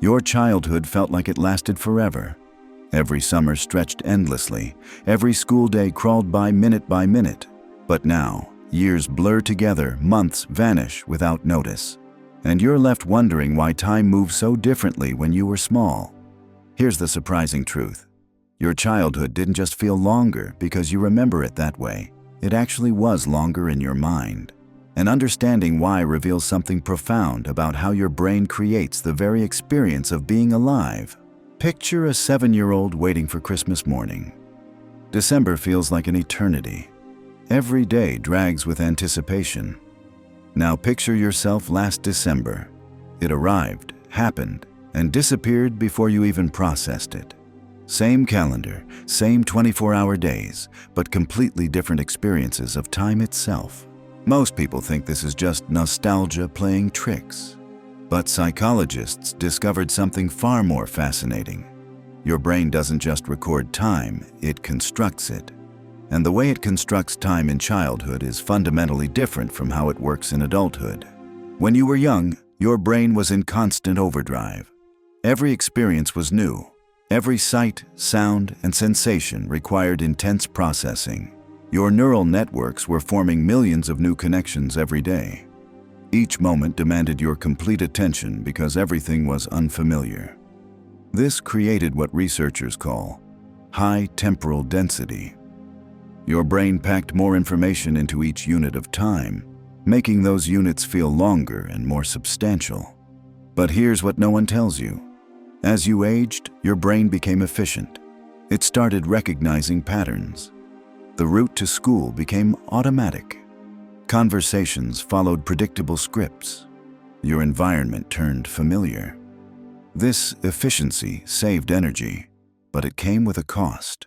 Your childhood felt like it lasted forever. Every summer stretched endlessly. Every school day crawled by minute. But now, years blur together, months vanish without notice. And you're left wondering why time moves so differently when you were small. Here's the surprising truth. Your childhood didn't just feel longer because you remember it that way. It actually was longer in your mind. And understanding why reveals something profound about how your brain creates the very experience of being alive. Picture a 7-year-old waiting for Christmas morning. December feels like an eternity. Every day drags with anticipation. Now picture yourself last December. It arrived, happened, and disappeared before you even processed it. Same calendar, same 24-hour days, but completely different experiences of time itself. Most people think this is just nostalgia playing tricks. But psychologists discovered something far more fascinating. Your brain doesn't just record time, it constructs it. And the way it constructs time in childhood is fundamentally different from how it works in adulthood. When you were young, your brain was in constant overdrive. Every experience was new. Every sight, sound, and sensation required intense processing. Your neural networks were forming millions of new connections every day. Each moment demanded your complete attention because everything was unfamiliar. This created what researchers call high temporal density. Your brain packed more information into each unit of time, making those units feel longer and more substantial. But here's what no one tells you. As you aged, your brain became efficient. It started recognizing patterns. The route to school became automatic. Conversations followed predictable scripts. Your environment turned familiar. This efficiency saved energy, but it came with a cost.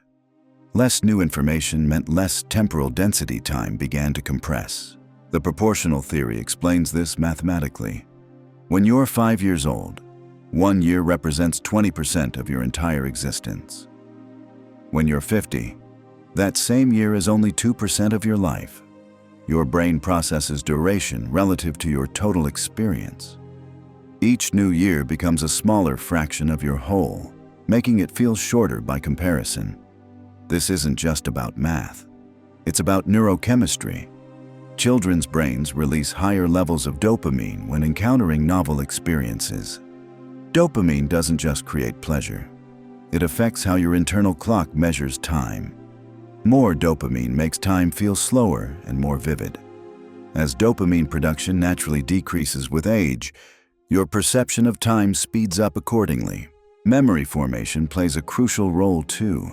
Less new information meant less temporal density. Time began to compress. The proportional theory explains this mathematically. When you're 5 years old, 1 year represents 20% of your entire existence. When you're 50, that same year is only 2% of your life. Your brain processes duration relative to your total experience. Each new year becomes a smaller fraction of your whole, making it feel shorter by comparison. This isn't just about math. It's about neurochemistry. Children's brains release higher levels of dopamine when encountering novel experiences. Dopamine doesn't just create pleasure. It affects how your internal clock measures time. More dopamine makes time feel slower and more vivid. As dopamine production naturally decreases with age, your perception of time speeds up accordingly. Memory formation plays a crucial role too.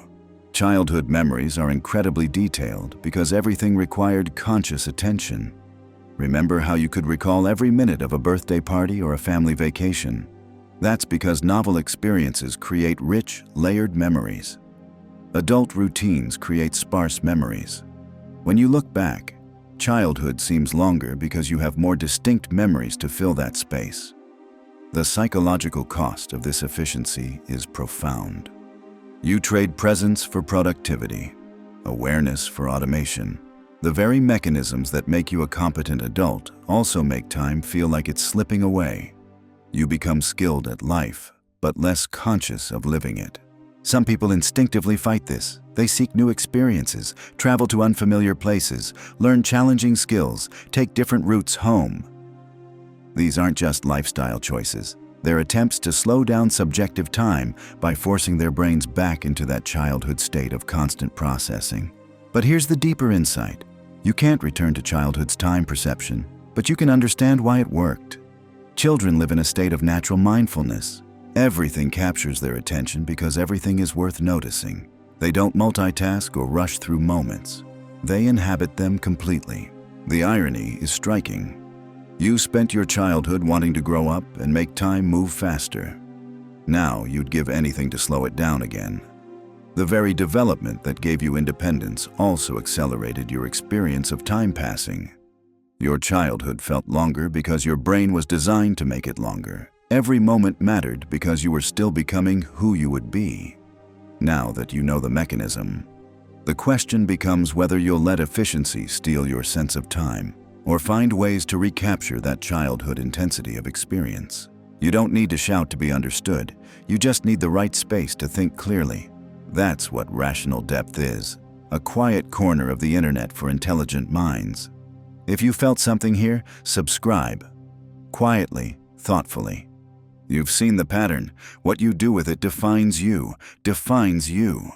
Childhood memories are incredibly detailed because everything required conscious attention. Remember how you could recall every minute of a birthday party or a family vacation? That's because novel experiences create rich, layered memories. Adult routines create sparse memories. When you look back, childhood seems longer because you have more distinct memories to fill that space. The psychological cost of this efficiency is profound. You trade presence for productivity, awareness for automation. The very mechanisms that make you a competent adult also make time feel like it's slipping away. You become skilled at life, but less conscious of living it. Some people instinctively fight this. They seek new experiences, travel to unfamiliar places, learn challenging skills, take different routes home. These aren't just lifestyle choices. They're attempts to slow down subjective time by forcing their brains back into that childhood state of constant processing. But here's the deeper insight. You can't return to childhood's time perception, but you can understand why it worked. Children live in a state of natural mindfulness. Everything captures their attention because everything is worth noticing. They don't multitask or rush through moments. They inhabit them completely. The irony is striking. You spent your childhood wanting to grow up and make time move faster. Now you'd give anything to slow it down again. The very development that gave you independence also accelerated your experience of time passing. Your childhood felt longer because your brain was designed to make it longer. Every moment mattered because you were still becoming who you would be. Now that you know the mechanism, the question becomes whether you'll let efficiency steal your sense of time or find ways to recapture that childhood intensity of experience. You don't need to shout to be understood. You just need the right space to think clearly. That's what rational depth is. A quiet corner of the internet for intelligent minds. If you felt something here, subscribe. Quietly, thoughtfully. You've seen the pattern. What you do with it defines you. Defines you.